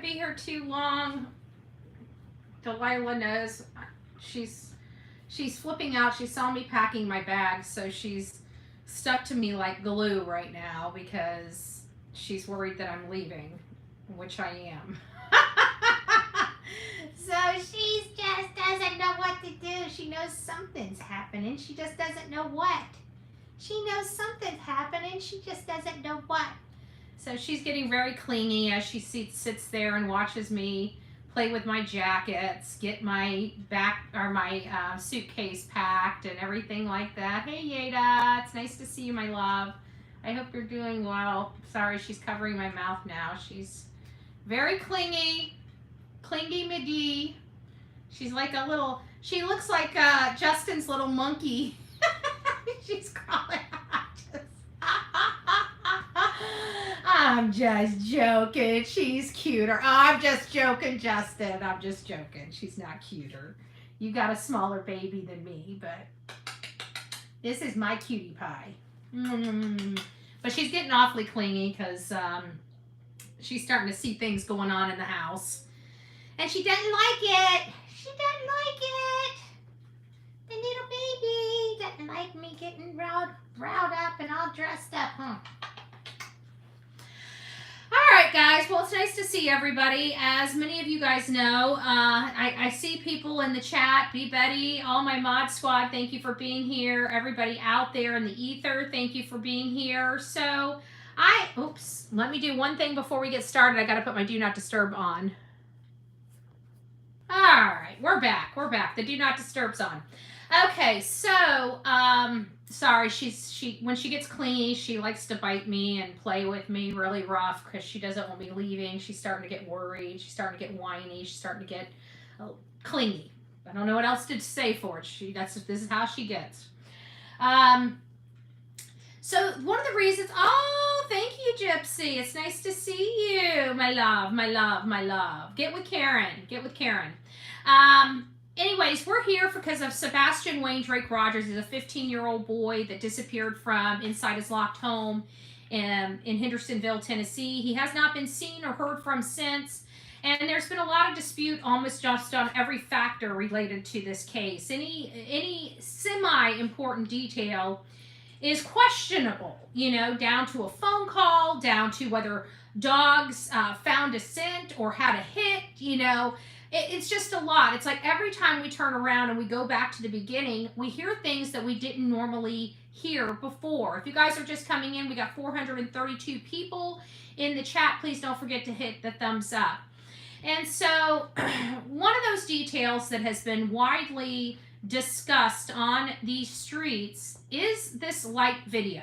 be here too long. Delilah knows she's flipping out. She saw me packing my bags, so she's stuck to me like glue right now because she's worried that I'm leaving, which I am. So she just doesn't know what to do. She knows something's happening. She just doesn't know what. She knows something's happening. She just doesn't know what. So she's getting very clingy as she sits there and watches me play with my jackets, get my suitcase packed and everything like that. Hey Yada, it's nice to see you, my love. I hope you're doing well. Sorry, she's covering my mouth now. She's very clingy McGee. She's like a little, she looks like Justin's little monkey. She's crawling. I'm just joking. She's cuter. I'm just joking, Justin. I'm just joking. She's not cuter. You got a smaller baby than me, but this is my cutie pie. But she's getting awfully clingy because she's starting to see things going on in the house. And she doesn't like it. She doesn't like it. The little baby doesn't like me getting riled up and all dressed up, huh? All right, guys. Well, it's nice to see everybody. As many of you guys know, I see people in the chat. Be Betty, all my mod squad, thank you for being here. Everybody out there in the ether, thank you for being here. So, let me do one thing before we get started. I got to put my Do Not Disturb on. All right, we're back. The Do Not Disturb's on. Okay, so, sorry, when she gets clingy, she likes to bite me and play with me really rough because she doesn't want me leaving. She's starting to get worried. She's starting to get whiny. She's starting to get clingy. I don't know what else to say for it. This is how she gets. So one of the reasons, thank you, Gypsy. It's nice to see you, my love, my love, my love. Get with Karen. Anyways, we're here because of Sebastian Wayne Drake Rogers. He's a 15-year-old boy that disappeared from inside his locked home in Hendersonville, Tennessee. He has not been seen or heard from since, and there's been a lot of dispute almost just on every factor related to this case. Any semi-important detail is questionable, down to a phone call, down to whether dogs found a scent or had a hit, It's just a lot. It's like every time we turn around and we go back to the beginning, we hear things that we didn't normally hear before. If you guys are just coming in, we got 432 people in the chat. Please don't forget to hit the thumbs up. And so one of those details that has been widely discussed on these streets is this light video.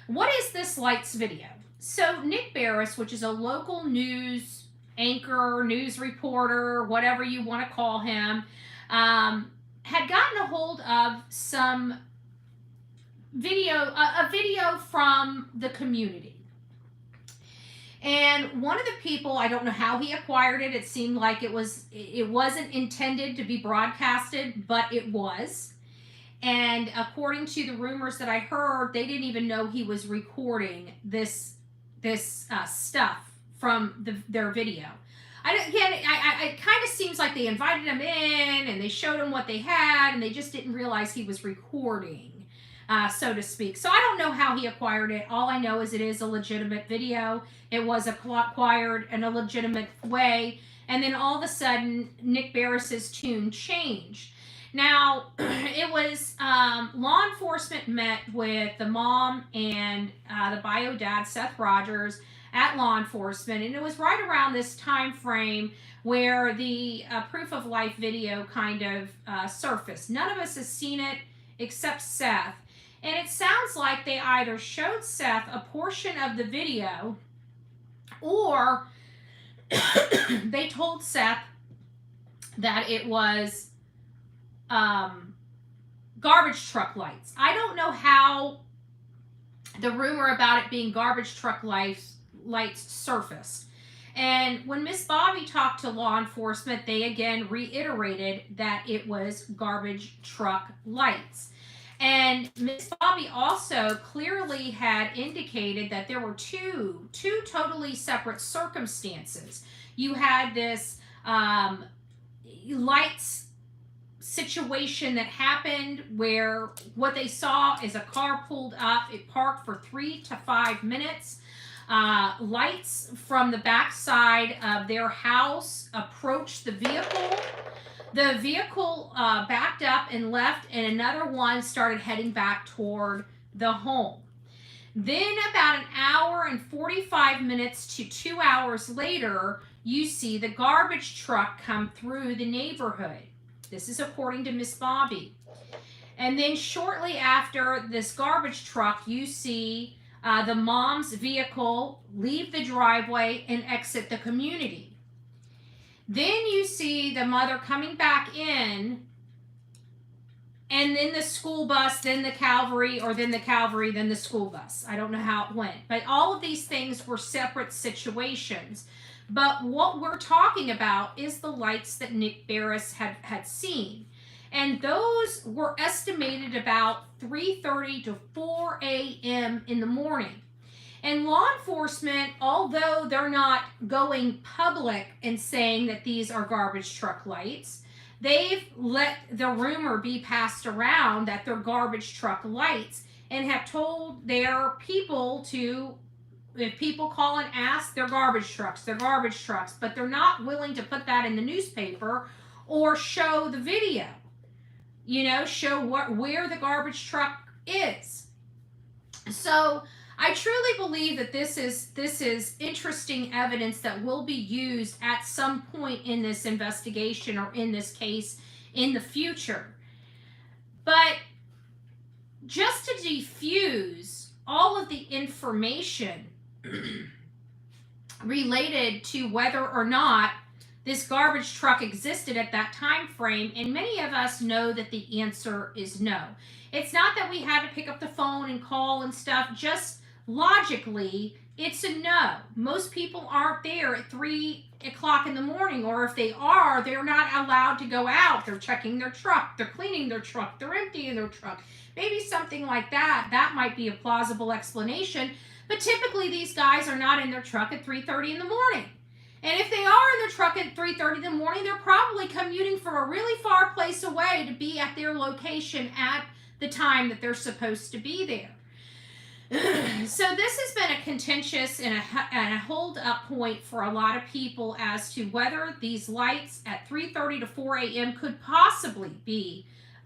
What is this lights video? So Nick Barris, which is a local news anchor, news reporter, whatever you want to call him, had gotten a hold of some video, a video from the community. And one of the people, I don't know how he acquired it. It seemed like it wasn't intended to be broadcasted, but it was. And according to the rumors that I heard, they didn't even know he was recording this stuff from their video. It kind of seems like they invited him in and they showed him what they had, and they just didn't realize he was recording, so to speak. So I don't know how he acquired it. All I know is it is a legitimate video. It was acquired in a legitimate way, and then all of a sudden, Nick Barris's tune changed. Now, it was law enforcement met with the mom and the bio dad, Seth Rogers, at law enforcement, and it was right around this time frame where the proof of life video kind of surfaced. None of us has seen it except Seth, and it sounds like they either showed Seth a portion of the video or they told Seth that it was garbage truck lights. I don't know how the rumor about it being garbage truck lights surfaced. And when Miss Bobby talked to law enforcement, they again reiterated that it was garbage truck lights. And Miss Bobby also clearly had indicated that there were two totally separate circumstances. You had this lights situation that happened where what they saw is a car pulled up, it parked for 3 to 5 minutes. Lights from the backside of their house approached the vehicle. The vehicle backed up and left, and another one started heading back toward the home. Then about an hour and 45 minutes to 2 hours later, you see the garbage truck come through the neighborhood. This is according to Miss Bobby. And then shortly after this garbage truck, you see the mom's vehicle leave the driveway and exit the community. Then you see the mother coming back in, and then the school bus, then the Calvary, or then the Calvary, then the school bus. I don't know how it went. But all of these things were separate situations. But what we're talking about is the lights that Nick Barris had seen. And those were estimated about 3:30 to 4 a.m. in the morning. And law enforcement, although they're not going public and saying that these are garbage truck lights, they've let the rumor be passed around that they're garbage truck lights and have told their people to, if people call and ask, they're garbage trucks, but they're not willing to put that in the newspaper or show the video, show where the garbage truck is. So I truly believe that this is interesting evidence that will be used at some point in this investigation or in this case in the future. But just to diffuse all of the information related to whether or not this garbage truck existed at that time frame, and many of us know that the answer is no. It's not that we had to pick up the phone and call and stuff, just logically, it's a no. Most people aren't there at 3 o'clock in the morning, or if they are, they're not allowed to go out. They're checking their truck, they're cleaning their truck, they're emptying their truck. Maybe something like that. That might be a plausible explanation. But typically these guys are not in their truck at 3:30 in the morning. And if they are in their truck at 3:30 in the morning, they're probably commuting from a really far place away to be at their location at the time that they're supposed to be there. So this has been a contentious and a hold-up point for a lot of people as to whether these lights at 3:30 to 4 a.m. could possibly be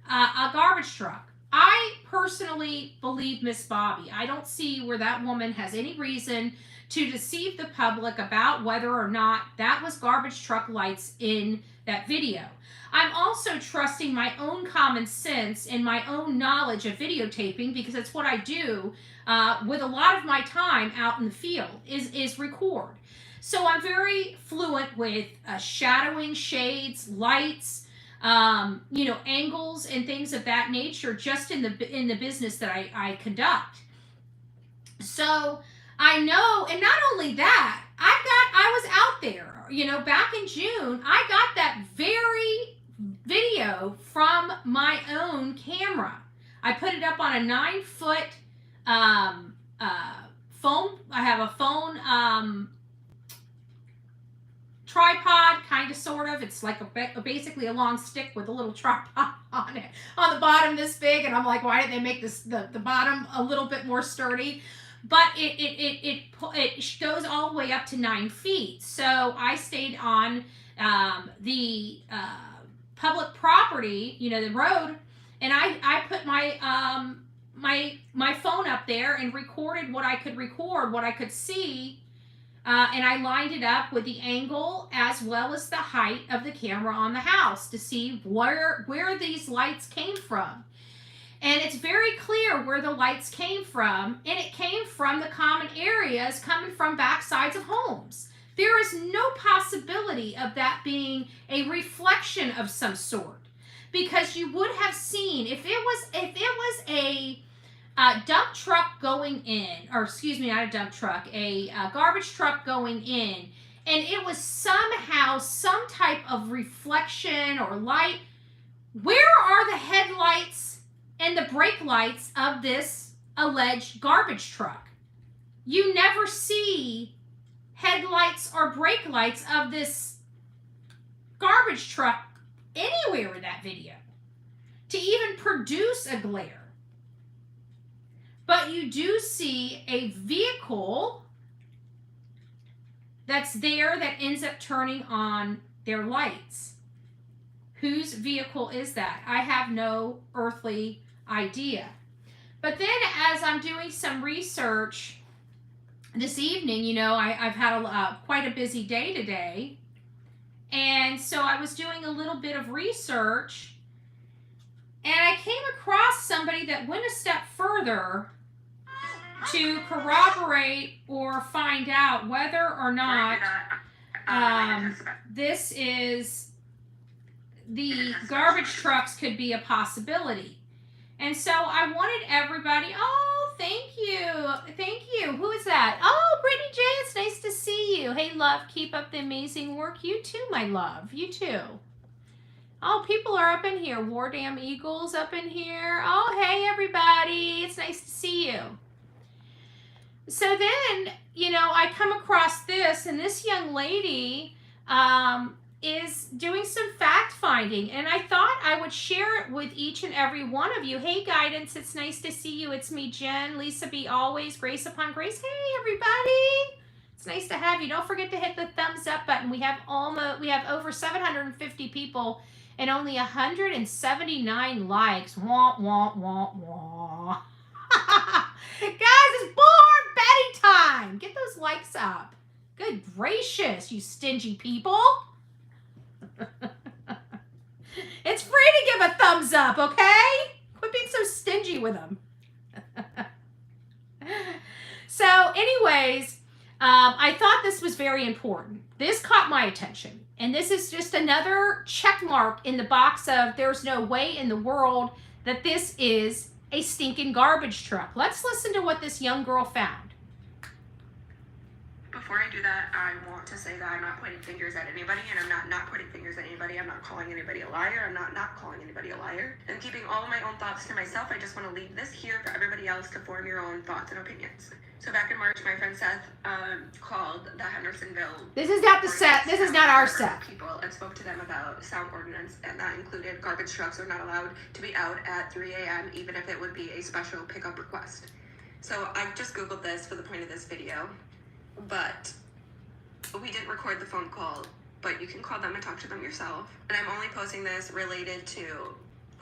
a garbage truck. I personally believe Miss Bobby. I don't see where that woman has any reason to deceive the public about whether or not that was garbage truck lights in that video. I'm also trusting my own common sense and my own knowledge of videotaping, because it's what I do with a lot of my time out in the field is record. So I'm very fluent with shadowing, shades, lights, angles and things of that nature, just in the business that I conduct. So I know, and not only that, I was out there, back in June. I got that very video from my own camera. I put it up on a 9-foot phone. I have a phone tripod, kind of, sort of. It's like basically a long stick with a little tripod on it, on the bottom this big. And I'm like, why didn't they make this the bottom a little bit more sturdy? But it goes all the way up to 9 feet. So I stayed on the public property, the road, and I put my my phone up there and recorded what I could record, what I could see. And I lined it up with the angle as well as the height of the camera on the house to see where these lights came from. And it's very clear where the lights came from, and it came from the common areas coming from backsides of homes. There is no possibility of that being a reflection of some sort, because you would have seen if it was a dump truck going in, or excuse me, not a dump truck, a garbage truck going in, and it was somehow some type of reflection or light, where are the headlights and the brake lights of this alleged garbage truck? You never see headlights or brake lights of this garbage truck anywhere in that video to even produce a glare. But you do see a vehicle that's there that ends up turning on their lights. Whose vehicle is that? I have no earthly idea. But then as I'm doing some research this evening, you know, I've had quite a busy day today. And so I was doing a little bit of research, and I came across somebody that went a step further to corroborate or find out whether or not this is the garbage trucks could be a possibility. And so I wanted everybody, oh, thank you. Thank you. Who is that? Oh, Brittany J, it's nice to see you. Hey, love, keep up the amazing work. You too, my love. You too. Oh, people are up in here. War Damn Eagles up in here. Oh, hey, everybody. It's nice to see you. So then, you know, I come across this, and this young lady is doing some fact finding, and I thought I would share it with each and every one of you. Hey, Guidance, it's nice to see you. It's me, Jen. Lisa B, always. Grace upon grace. Hey, everybody. It's nice to have you. Don't forget to hit the thumbs up button. We have over 750 people and only 179 likes. Wah, wah, wah, wah. Guys, it's Bullhorn Betty time. Get those likes up. Good gracious, you stingy people. It's free to give a thumbs up, okay? Quit being so stingy with them. So anyways, I thought this was very important. This caught my attention. And this is just another check mark in the box of there's no way in the world that this is a stinking garbage truck. Let's listen to what this young girl found. Before I do that, I want to say that I'm not pointing fingers at anybody, and I'm not pointing fingers at anybody. I'm not calling anybody a liar. I'm not calling anybody a liar. I'm keeping all of my own thoughts to myself. I just want to leave this here for everybody else to form your own thoughts and opinions. So back in March, my friend Seth called the Hendersonville. This is not the Seth. This is not our Seth. People and spoke to them about sound ordinance, and that included garbage trucks are not allowed to be out at 3 a.m. even if it would be a special pickup request. So I just Googled this for the point of this video, but we didn't record the phone call, but you can call them and talk to them yourself. And I'm only posting this related to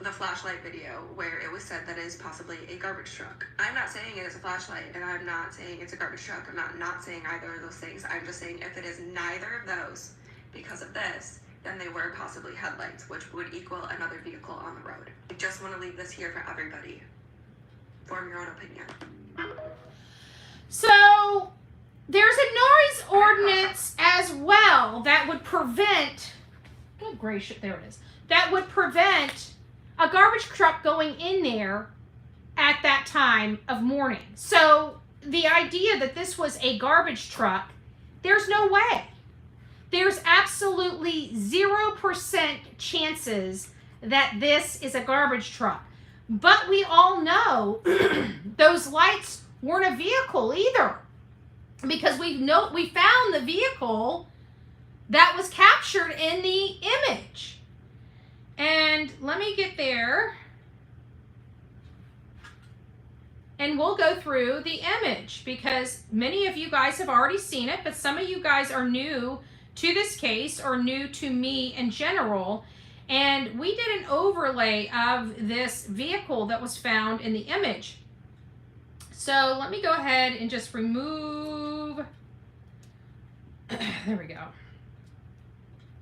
the flashlight video where it was said that it is possibly a garbage truck. I'm not saying it is a flashlight, and I'm not saying it's a garbage truck. I'm not saying either of those things. I'm just saying if it is neither of those because of this, then they were possibly headlights, which would equal another vehicle on the road. I just want to leave this here for everybody. Form your own opinion. So there's a noise ordinance as well that would prevent, good gracious, there it is, that would prevent a garbage truck going in there at that time of morning. So the idea that this was a garbage truck, there's no way. There's absolutely 0% chances that this is a garbage truck. But we all know those lights weren't a vehicle either, because we found the vehicle that was captured in the image. And let me get there, and we'll go through the image, because many of you guys have already seen it, but some of you guys are new to this case or new to me in general. And we did an overlay of this vehicle that was found in the image. So let me go ahead and just remove, there we go.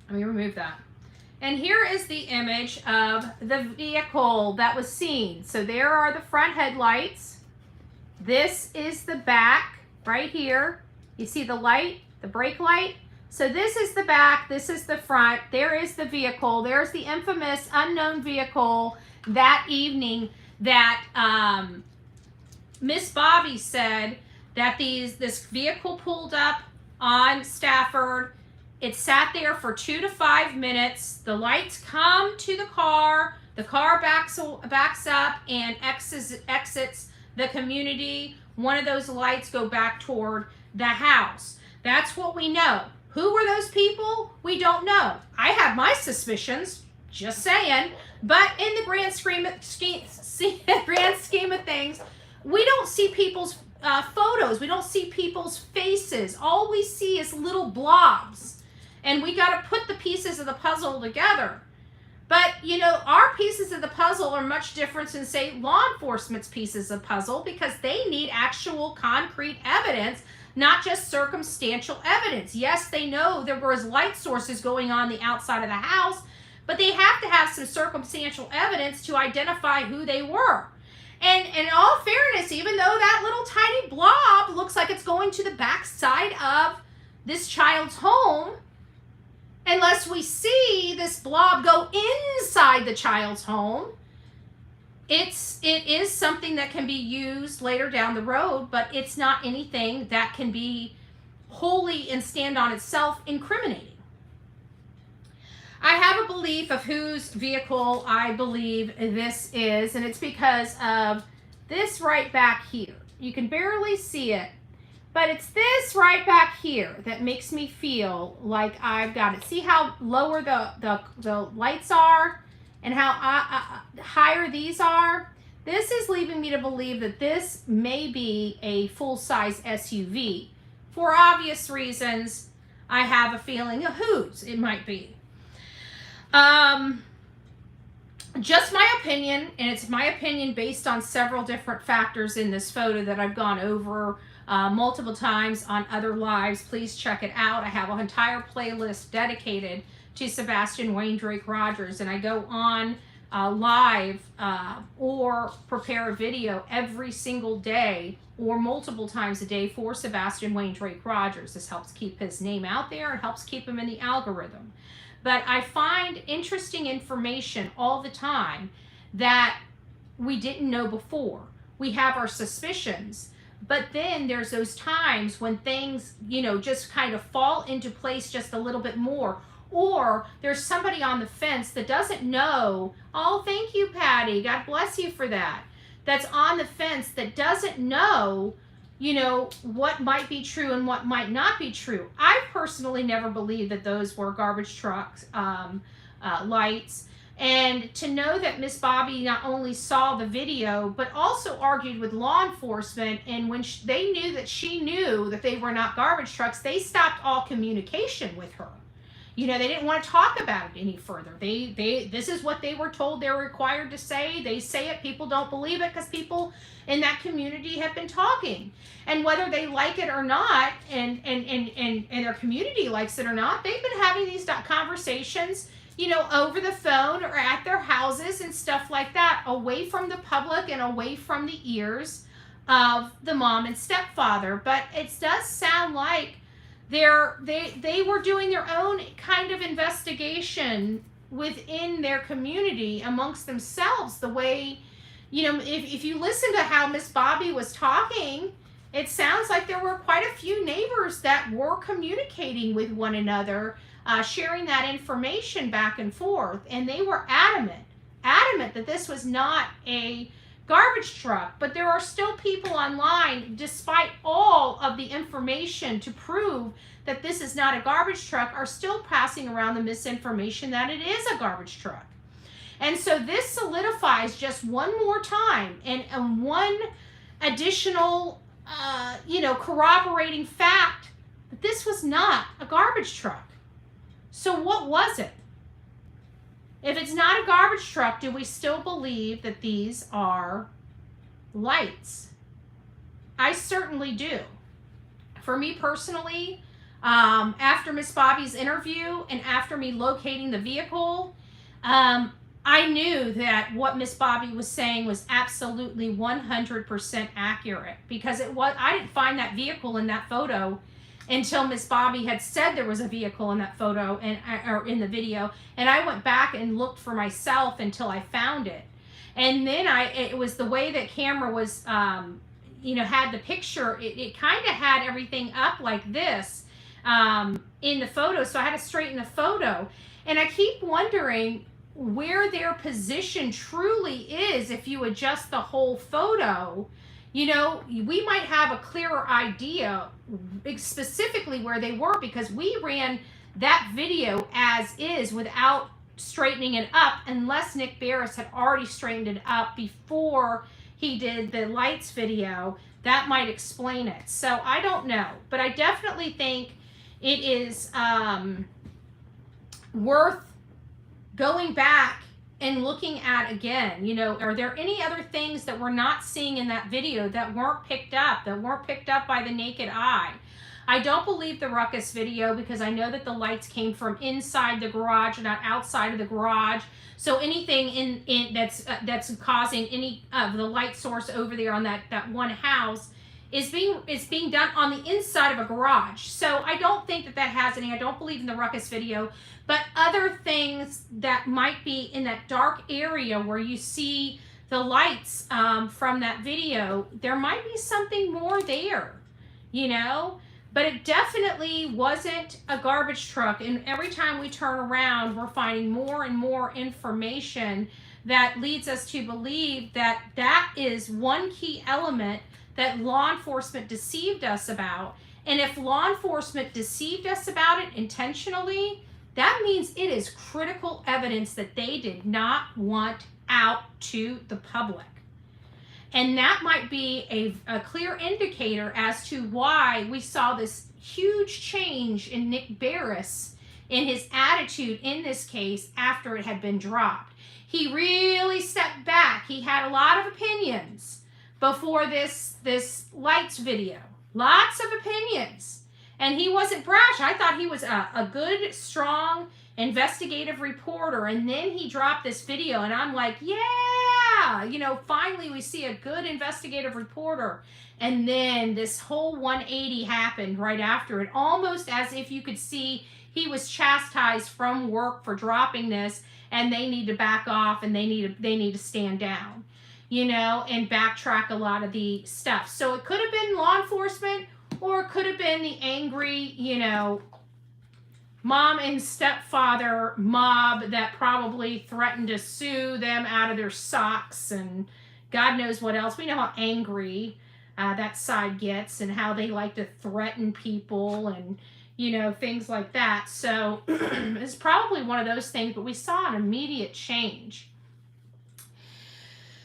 Let me remove that. And here is the image of the vehicle that was seen. So there are the front headlights. This is the back right here. You see the light, the brake light? So this is the back, this is the front. There is the vehicle. There's the infamous unknown vehicle that evening that Miss Bobby said that this vehicle pulled up on Stafford. It sat there for 2 to 5 minutes. The lights come to the car backs up and exits the community. One of those lights go back toward the house. That's what we know. Who were those people? We don't know. I have my suspicions, just saying. But in the grand scheme of things, we don't see people's photos. We don't see people's faces. All we see is little blobs. And we got to put the pieces of the puzzle together. But, you know, our pieces of the puzzle are much different than, say, law enforcement's pieces of puzzle, because they need actual concrete evidence, not just circumstantial evidence. Yes, they know there was light sources going on the outside of the house, but they have to have some circumstantial evidence to identify who they were. And in all fairness, even though that little tiny blob looks like it's going to the backside of this child's home, unless we see this blob go inside the child's home, it is something that can be used later down the road, but it's not anything that can be wholly and stand on itself incriminating. I have a belief of whose vehicle I believe this is, and it's because of this right back here. You can barely see it, but it's this right back here that makes me feel like I've got it. See how lower the lights are and how higher these are? This is leaving me to believe that this may be a full-size SUV. For obvious reasons, I have a feeling of whose it might be. Just my opinion, and it's my opinion based on several different factors in this photo that I've gone over multiple times on other lives. Please check it out. I have an entire playlist dedicated to Sebastian Rogers, and I go on live or prepare a video every single day or multiple times a day for Sebastian Rogers. This helps keep his name out there. It helps keep him in the algorithm. But I find interesting information all the time that we didn't know before. We have our suspicions, but then there's those times when things, you know, just kind of fall into place just a little bit more. Or there's somebody on the fence that doesn't know. Oh, thank you, Patty. God bless you for that. That's on the fence that doesn't know, you know, what might be true and what might not be true. I personally never believed that those were garbage trucks, lights. And to know that Miss Bobby not only saw the video, but also argued with law enforcement, and when they knew that she knew that they were not garbage trucks, they stopped all communication with her. You know, they didn't want to talk about it any further. This is what they were told they're required to say. They say it, people don't believe it because people in that community have been talking. And whether they like it or not, and their community likes it or not, they've been having these conversations, you know, over the phone or at their houses and stuff like that, away from the public and away from the ears of the mom and stepfather. But it does sound like they were doing their own kind of investigation within their community amongst themselves. The way, you know, if you listen to how Miss Bobby was talking, it sounds like there were quite a few neighbors that were communicating with one another, sharing that information back and forth, and they were adamant that this was not a garbage truck. But there are still people online, despite all of the information to prove that this is not a garbage truck, are still passing around the misinformation that it is a garbage truck. And so this solidifies just one more time and one additional you know, corroborating fact that this was not a garbage truck. So what was it? If it's not a garbage truck, do we still believe that these are lights? I certainly do. For me personally, after Miss Bobby's interview and after me locating the vehicle, I knew that what Miss Bobby was saying was absolutely 100% accurate, because I didn't find that vehicle in that photo until Miss Bobby had said there was a vehicle in that photo or in the video, and I went back and looked for myself until I found it. And then it was the way that camera was, you know, had the picture. It kind of had everything up like this in the photo, so I had to straighten the photo. And I keep wondering where their position truly is if you adjust the whole photo. you know, we might have a clearer idea specifically where they were, because we ran that video as is without straightening it up, unless Nick Barris had already straightened it up before he did the lights video. That might explain it. So I don't know, but I definitely think it is worth going back and looking at again. You know, are there any other things that we're not seeing in that video that weren't picked up by the naked eye? I don't believe the ruckus video, because I know that the lights came from inside the garage, not outside of the garage. So anything in that's causing any of the light source over there on that one house is being done on the inside of a garage. So I don't think that has any. I don't believe in the ruckus video, but other things that might be in that dark area where you see the lights from that video, there might be something more there, you know. But it definitely wasn't a garbage truck. And every time we turn around, we're finding more and more information that leads us to believe that that is one key element that law enforcement deceived us about. And if law enforcement deceived us about it intentionally, that means it is critical evidence that they did not want out to the public. And that might be a clear indicator as to why we saw this huge change in Nick Barris in his attitude in this case after it had been dropped. He really stepped back. He had a lot of opinions before this lights video. Lots of opinions. And he wasn't brash. I thought he was a good, strong, investigative reporter. And then he dropped this video, and I'm like, yeah, you know, finally we see a good investigative reporter. And then this whole 180 happened right after it, almost as if you could see he was chastised from work for dropping this, and they need to back off, and they need to stand down, you know, and backtrack a lot of the stuff. So it could have been law enforcement, or it could have been the angry, you know, mom and stepfather mob that probably threatened to sue them out of their socks and God knows what else. We know how angry that side gets and how they like to threaten people and, you know, things like that. So it's probably one of those things, but we saw an immediate change.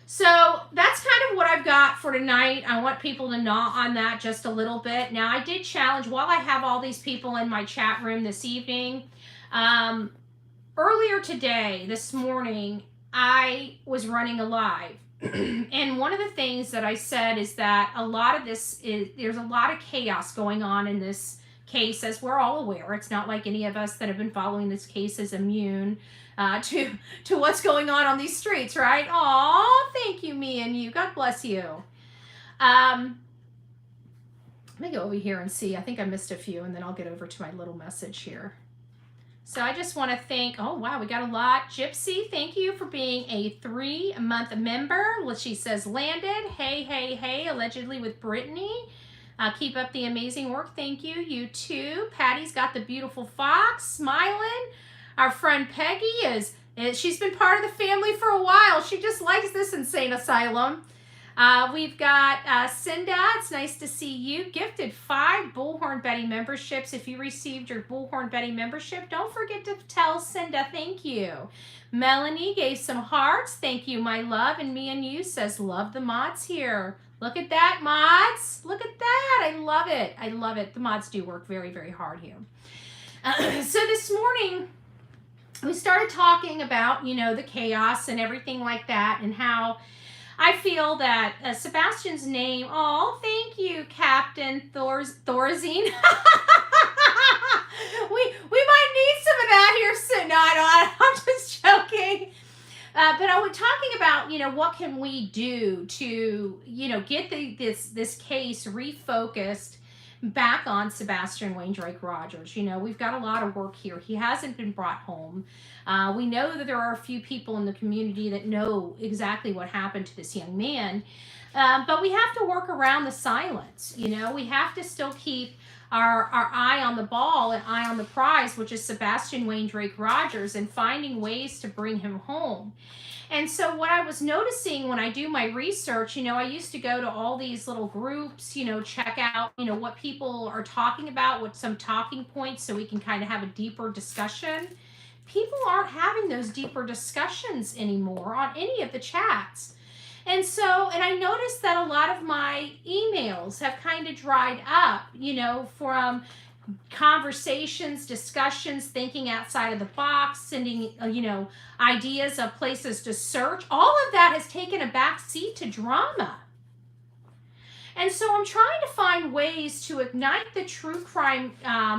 So that's kind of what I've got for tonight. I want people to gnaw on that just a little bit. Now, I did challenge, while I have all these people in my chat room this evening, earlier today, this morning, I was running a live. And one of the things that I said is that a lot of this there's a lot of chaos going on in this case, as we're all aware. It's not like any of us that have been following this case is immune to what's going on these streets, right? Aw, thank you, me and you. God bless you. Let me go over here and see. I think I missed a few, and then I'll get over to my little message here. So I just want to thank, oh, wow, we got a lot. Gypsy, thank you for being a 3-month member. She says, landed. Hey, hey, hey, allegedly with Brittany. Keep up the amazing work. Thank you. You too. Patty's got the beautiful fox smiling. Our friend Peggy she's been part of the family for a while. She just likes this insane asylum. We've got Cinda. It's nice to see you. Gifted 5 Bullhorn Betty memberships. If you received your Bullhorn Betty membership, don't forget to tell Cinda thank you. Melanie gave some hearts. Thank you, my love. And me and you says, love the mods here. Look at that, mods. Look at that. I love it. I love it. The mods do work very, very hard here. So this morning, we started talking about, you know, the chaos and everything like that, and how I feel that Sebastian's name, oh, thank you, Captain Thorazine. we might need some of that here soon. No, I'm just joking. But I was talking about, you know, what can we do to, you know, get this case refocused back on Sebastian Wayne Drake Rogers. You know, we've got a lot of work here. He hasn't been brought home. We know that there are a few people in the community that know exactly what happened to this young man. But we have to work around the silence. You know, we have to still keep our eye on the ball and eye on the prize, which is Sebastian Wayne Drake Rogers, and finding ways to bring him home. And so what I was noticing when I do my research, I used to go to all these little groups, check out, what people are talking about, what some talking points, so we can kind of have a deeper discussion. People aren't having those deeper discussions anymore on any of the chats. And I noticed that a lot of my emails have kind of dried up, from conversations, discussions, thinking outside of the box, sending, ideas of places to search. All of that has taken a back seat to drama. And so I'm trying to find ways to ignite the true crime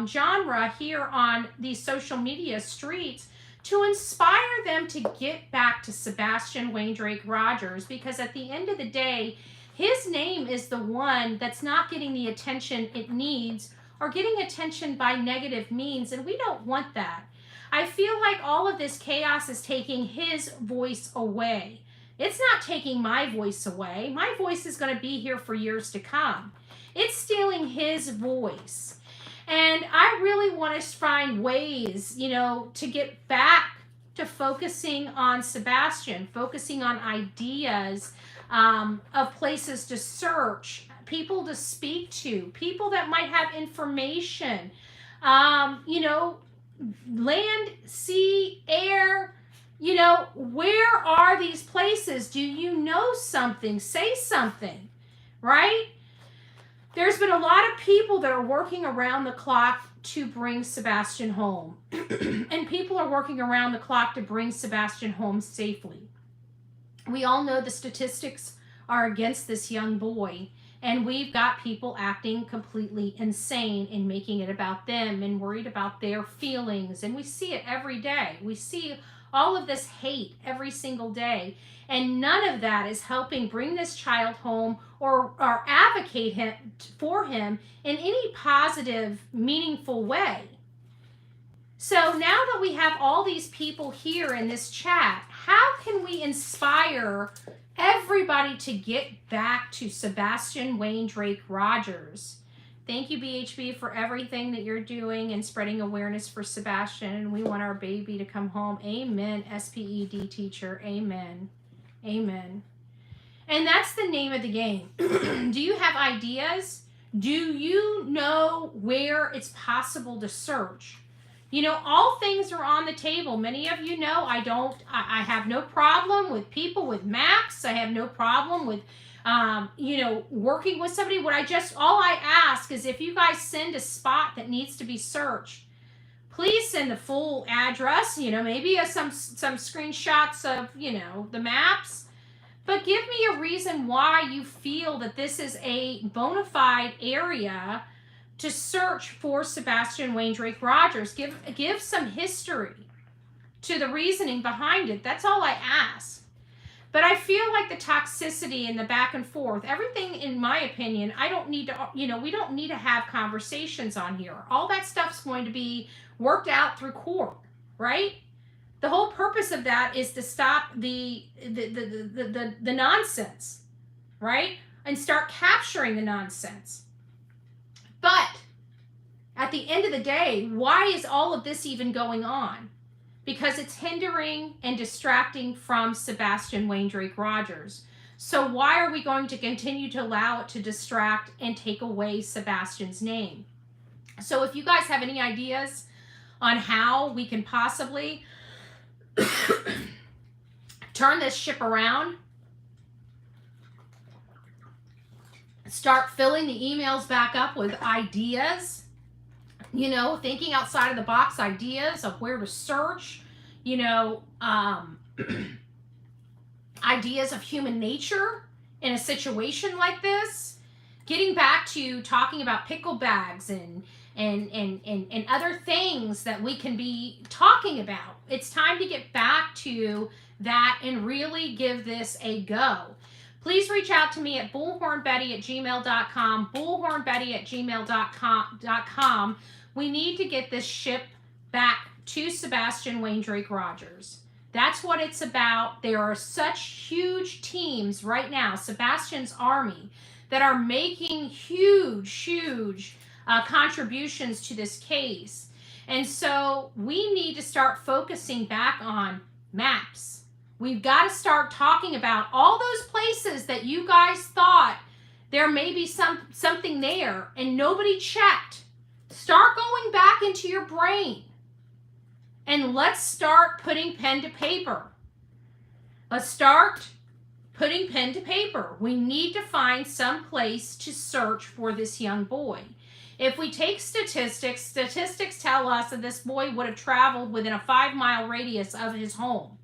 genre here on these social media streets to inspire them to get back to Sebastian Wayne Drake Rogers, because at the end of the day, his name is the one that's not getting the attention it needs, or getting attention by negative means, and we don't want that. I feel like all of this chaos is taking his voice away. It's not taking my voice away. My voice is going to be here for years to come. It's stealing his voice. And I really want to find ways, to get back to focusing on Sebastian, focusing on ideas of places to search, people to speak to, people that might have information, land, sea, air, where are these places? Do you know something? Say something, right? There's been a lot of people that are working around the clock to bring Sebastian home. And people are working around the clock to bring Sebastian home safely. We all know the statistics are against this young boy. And we've got people acting completely insane and making it about them and worried about their feelings. And we see it every day. We see all of this hate every single day. And none of that is helping bring this child home or advocate for him in any positive, meaningful way. So now that we have all these people here in this chat, how can we inspire everybody to get back to Sebastian Wayne Drake Rogers? Thank you, BHB, for everything that you're doing and spreading awareness for Sebastian. We want our baby to come home. Amen, SPED teacher. Amen. Amen. And that's the name of the game. Do you have ideas? Do you know where it's possible to search? All things are on the table. Many of you know I have no problem with people with maps. I have no problem with, working with somebody. All I ask is if you guys send a spot that needs to be searched, please send the full address, maybe some screenshots of, the maps. But give me a reason why you feel that this is a bona fide area to search for Sebastian Wayne Drake Rogers. Give some history to the reasoning behind it. That's all I ask. But I feel like the toxicity and the back and forth, everything, in my opinion, I don't need to, we don't need to have conversations on here. All that stuff's going to be worked out through court, right? The whole purpose of that is to stop the nonsense, right? And start capturing the nonsense. But at the end of the day, why is all of this even going on? Because it's hindering and distracting from Sebastian Wayne Drake Rogers. So why are we going to continue to allow it to distract and take away Sebastian's name? So if you guys have any ideas on how we can possibly turn this ship around, start filling the emails back up with ideas, thinking outside of the box ideas of where to search, ideas of human nature in a situation like this, getting back to talking about pickle bags and other things that we can be talking about. It's time to get back to that and really give this a go. Please reach out to me at bullhornbetty@gmail.com, bullhornbetty@gmail.com. We need to get this ship back to Sebastian Wayne Drake Rogers. That's what it's about. There are such huge teams right now, Sebastian's army, that are making huge contributions to this case. And so we need to start focusing back on maps. We've got to start talking about all those places that you guys thought there may be something there and nobody checked. Start going back into your brain and let's start putting pen to paper. Let's start putting pen to paper. We need to find some place to search for this young boy. If we take statistics tell us that this boy would have traveled within a 5-mile radius of his home.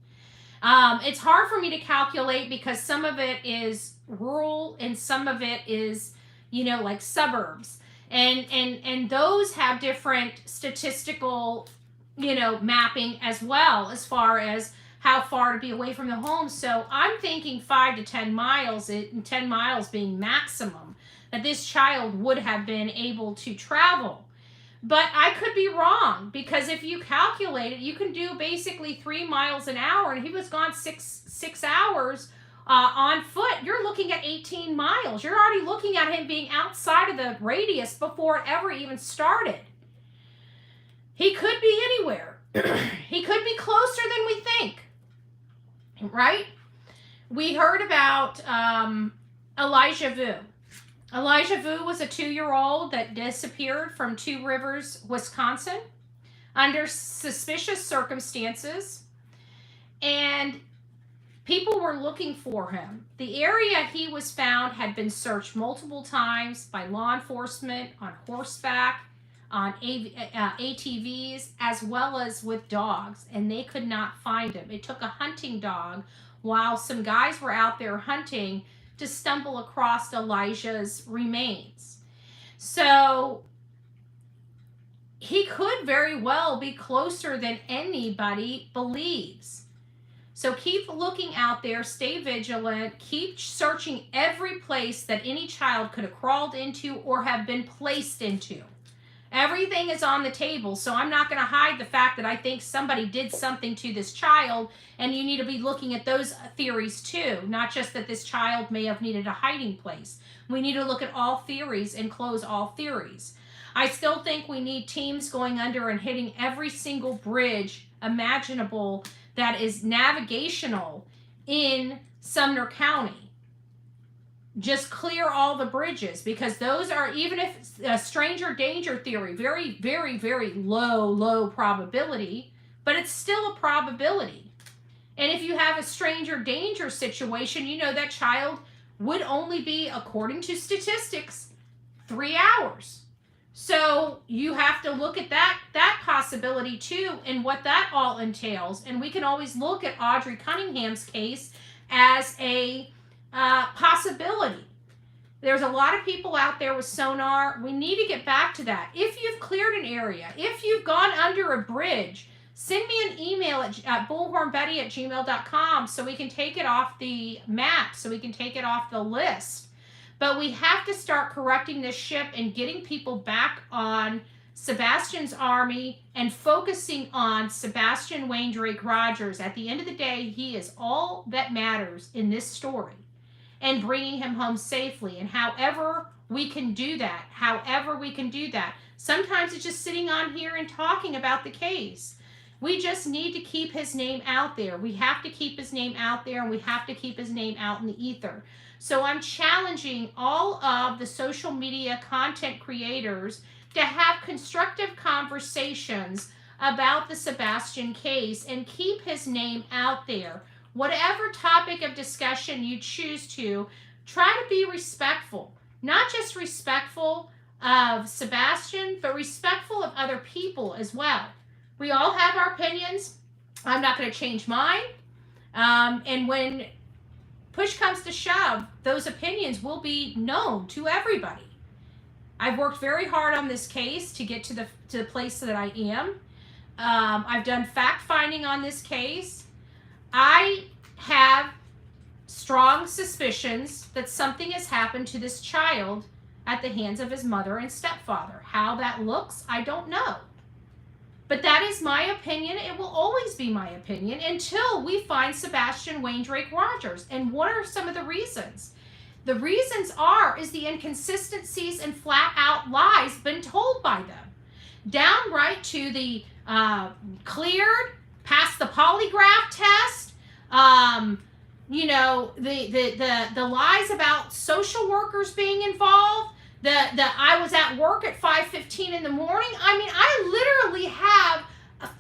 It's hard for me to calculate because some of it is rural and some of it is, like suburbs. And those have different statistical, mapping as well as far as how far to be away from the home. So I'm thinking 5 to 10 miles, 10 miles being maximum, that this child would have been able to travel. But I could be wrong, because if you calculate it, you can do basically 3 miles an hour, and he was gone six hours on foot. You're looking at 18 miles. You're already looking at him being outside of the radius before it ever even started. He could be anywhere. He could be closer than we think, right? We heard about Elijah Vu. Elijah Vu was a 2-year-old that disappeared from Two Rivers, Wisconsin, under suspicious circumstances, and people were looking for him. The area he was found had been searched multiple times by law enforcement, on horseback, on ATVs, as well as with dogs, and they could not find him. It took a hunting dog while some guys were out there hunting to stumble across Elijah's remains. So he could very well be closer than anybody believes. So keep looking out there, stay vigilant, keep searching every place that any child could have crawled into or have been placed into. Everything is on the table, so I'm not going to hide the fact that I think somebody did something to this child, and you need to be looking at those theories too, not just that this child may have needed a hiding place. We need to look at all theories and close all theories. I still think we need teams going under and hitting every single bridge imaginable that is navigational in Sumner County. Just clear all the bridges, because those are, even if a stranger danger theory, very, very, very low probability, but it's still a probability. And if you have a stranger danger situation, that child would only be, according to statistics, 3 hours. So you have to look at that possibility too, and what that all entails. And we can always look at Audrey Cunningham's case as a possibility. There's a lot of people out there with sonar. We need to get back to that. If you've cleared an area, if you've gone under a bridge, send me an email at bullhornbetty@gmail.com so we can take it off the map, so we can take it off the list. But we have to start correcting this ship and getting people back on Sebastian's army and focusing on Sebastian Wayne Drake Rogers. At the end of the day, he is all that matters in this story, and bringing him home safely. And however we can do that, sometimes it's just sitting on here and talking about the case. We just need to keep his name out there. We have to keep his name out there, and we have to keep his name out in the ether. So I'm challenging all of the social media content creators to have constructive conversations about the Sebastian case and keep his name out there. Whatever topic of discussion you choose to, try to be respectful. Not just respectful of Sebastian, but respectful of other people as well. We all have our opinions. I'm not going to change mine. And when push comes to shove, those opinions will be known to everybody. I've worked very hard on this case to get to the place that I am. I've done fact-finding on this case. I have strong suspicions that something has happened to this child at the hands of his mother and stepfather. How that looks, I don't know. But that is my opinion. It will always be my opinion until we find Sebastian Wayne Drake Rogers. And what are some of the reasons? The reasons is the inconsistencies and flat out lies been told by them. Downright to the cleared, passed the polygraph test, you know, the lies about social workers being involved, the I was at work at 5:15 in the morning. I mean, I literally have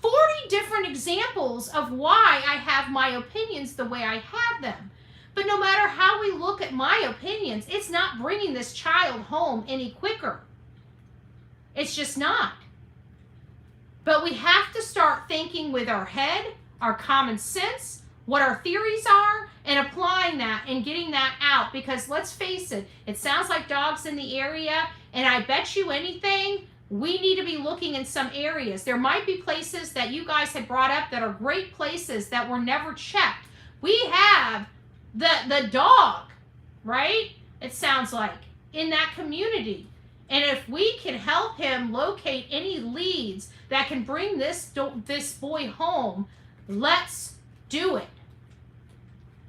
40 different examples of why I have my opinions the way I have them. But no matter how we look at my opinions, it's not bringing this child home any quicker. It's just not. But we have to start thinking with our head, our common sense, what our theories are, and applying that and getting that out. Because let's face it, it sounds like dogs in the area, and I bet you anything, we need to be looking in some areas. There might be places that you guys had brought up that are great places that were never checked. We have the dog, right? It sounds like, in that community. And if we can help him locate any leads that can bring this boy home, let's do it.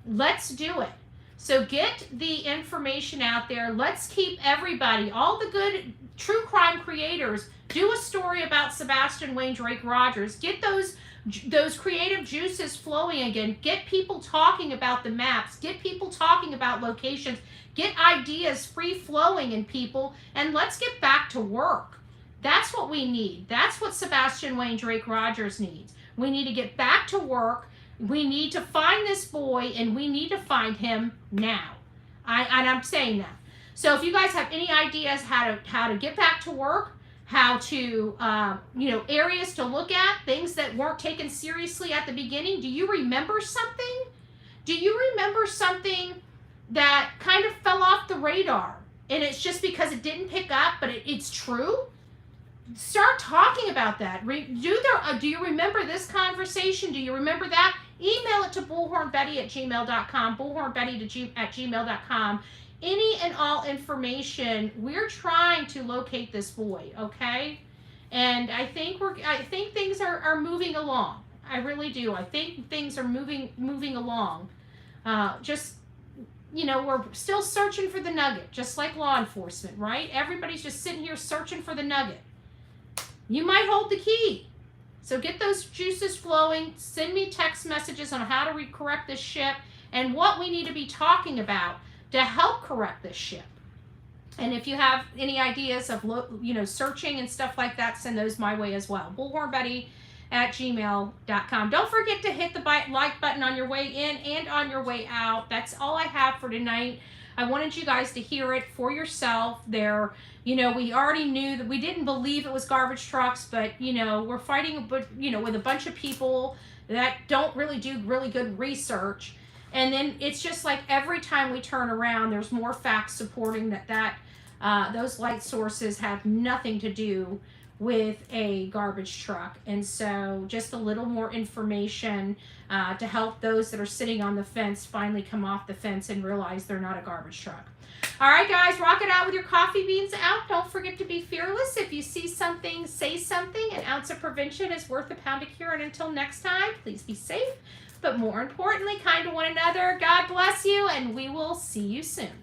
Let's do it. So get the information out there. Let's keep everybody, all the good true crime creators, do a story about Sebastian Wayne Drake Rogers. Get those creative juices flowing again. Get people talking about the maps. Get people talking about locations. Get ideas free flowing in people, and let's get back to work. That's what we need. That's what Sebastian Wayne Drake Rogers needs. We need to get back to work. We need to find this boy, and we need to find him now. And I'm saying that. So if you guys have any ideas how to get back to work, how to, areas to look at, things that weren't taken seriously at the beginning. Do you remember something? Do you remember something that kind of fell off the radar? And it's just because it didn't pick up, but it's true? Start talking about that. Do you remember this conversation? Do you remember that? Email it to bullhornbetty@gmail.com, bullhornbetty@gmail.com. Any and all information. We're trying to locate this boy, okay? And I think things are moving along. I really do. I think things are moving along. We're still searching for the nugget, just like law enforcement, right? Everybody's just sitting here searching for the nugget. You might hold the key. So get those juices flowing. Send me text messages on how to correct this ship and what we need to be talking about to help correct this ship. And if you have any ideas of searching and stuff like that, send those my way as well. bullhornbetty@gmail.com. Don't forget to hit the like button on your way in and on your way out. That's all I have for tonight. I wanted you guys to hear it for yourself. We already knew that we didn't believe it was garbage trucks, but we're fighting with a bunch of people that don't really do really good research. And then it's just like every time we turn around, there's more facts supporting that those light sources have nothing to do with a garbage truck. And so just a little more information to help those that are sitting on the fence finally come off the fence and realize they're not a garbage truck. All right, guys, rock it out with your coffee beans out. Don't forget to be fearless. If you see something, say something. An ounce of prevention is worth a pound of cure. And until next time, please be safe. But more importantly, kind to one another. God bless you, and we will see you soon.